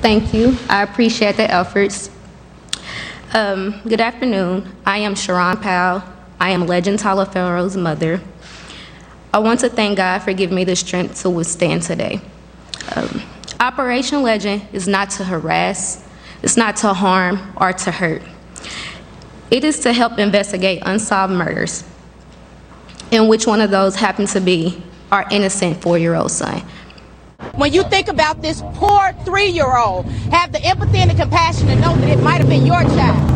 Thank you. I appreciate the efforts. Good afternoon. I am Sharon Powell. I am LeGend Taliferro's mother. I want to thank God for giving me the strength to withstand today. Operation LeGend is not to harass, it's not to harm or to hurt. It is to help investigate unsolved murders, and which one of those happened to be our innocent 4-year-old son. When you think about this poor 3-year-old, have the empathy and the compassion to know that it might have been your child.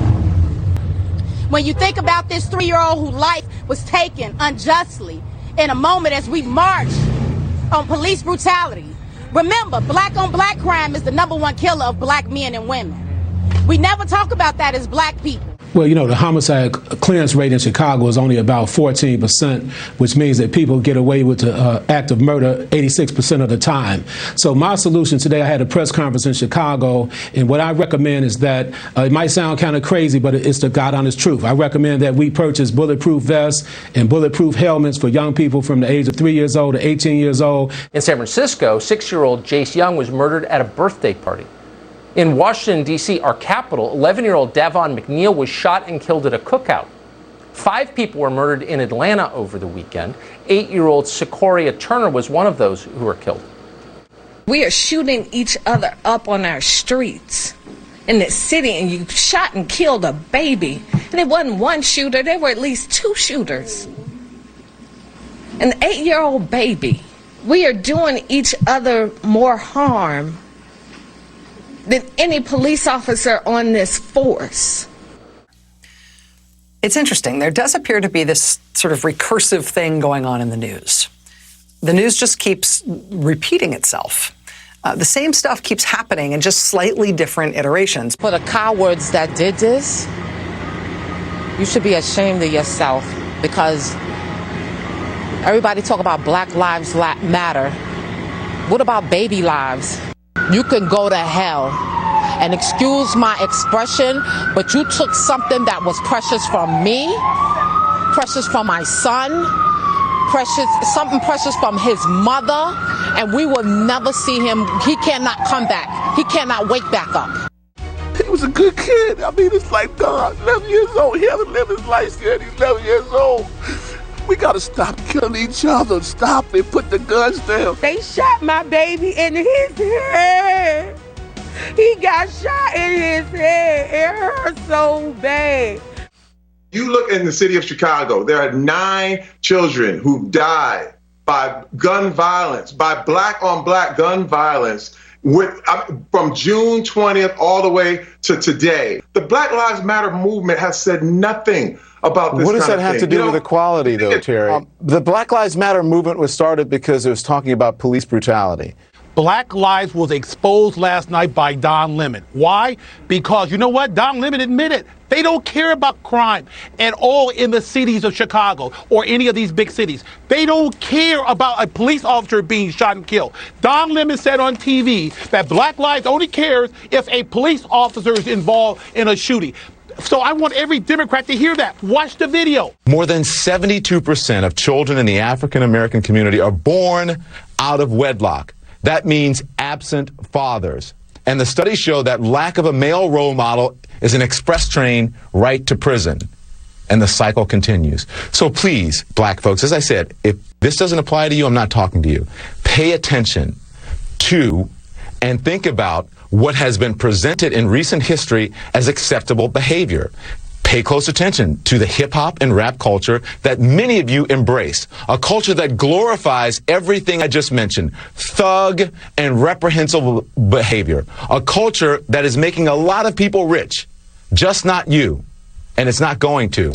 When you think about this 3-year-old whose life was taken unjustly in a moment as we march on police brutality, remember, black on black crime is the #1 killer of black men and women. We never talk about that as black people. Well, you know, the homicide clearance rate in Chicago is only about 14%, which means that people get away with the act of murder 86% of the time. So my solution today, I had a press conference in Chicago, and what I recommend is that, it might sound kind of crazy, but it's the God honest truth. I recommend that we purchase bulletproof vests and bulletproof helmets for young people from the age of 3 years old to 18 years old. In San Francisco, 6-year-old Jace Young was murdered at a birthday party. In Washington, D.C., our capital, 11-year-old Davon McNeil was shot and killed at a cookout. 5 people were murdered in Atlanta over the weekend. 8-year-old Sicoria Turner was one of those who were killed. We are shooting each other up on our streets in this city, and you shot and killed a baby. And it wasn't one shooter, there were at least 2 shooters. An 8-year-old baby. We are doing each other more harm than any police officer on this force. It's interesting. There does appear to be this sort of recursive thing going on in the news. The news just keeps repeating itself. The same stuff keeps happening in just slightly different iterations. For the cowards that did this, you should be ashamed of yourself, because everybody talk about Black Lives Matter. What about baby lives? You can go to hell, and excuse my expression, but you took something that was precious from me, precious from my son, something precious from his mother, and we will never see him. He cannot come back. He cannot wake back up. He was a good kid. I mean, it's like, God, 11 years old. He had to live his life scared. He's 11 years old. We gotta stop killing each other. Stop it. Put the guns down. They shot my baby in his head. He got shot in his head. It hurt so bad. You look in the city of Chicago, there are 9 children who died by gun violence, by black on black gun violence, from June 20th all the way to today. The Black Lives Matter movement has said nothing about this. What does that kind of have to do with equality, though, Terry? The Black Lives Matter movement was started because it was talking about police brutality. Black Lives was exposed last night by Don Lemon. Why? Because you know what? Don Lemon admitted they don't care about crime at all in the cities of Chicago or any of these big cities. They don't care about a police officer being shot and killed. Don Lemon said on TV that Black Lives only cares if a police officer is involved in a shooting. So I want every Democrat to hear that. Watch the video. More than 72% of children in the African American community are born out of wedlock. That means absent fathers. And the studies show that lack of a male role model is an express train right to prison. And the cycle continues. So please, black folks, as I said, if this doesn't apply to you, I'm not talking to you. Pay attention to and think about what has been presented in recent history as acceptable behavior. Pay close attention to the hip-hop and rap culture that many of you embrace, a culture that glorifies everything I just mentioned, thug and reprehensible behavior, a culture that is making a lot of people rich, just not you, and it's not going to.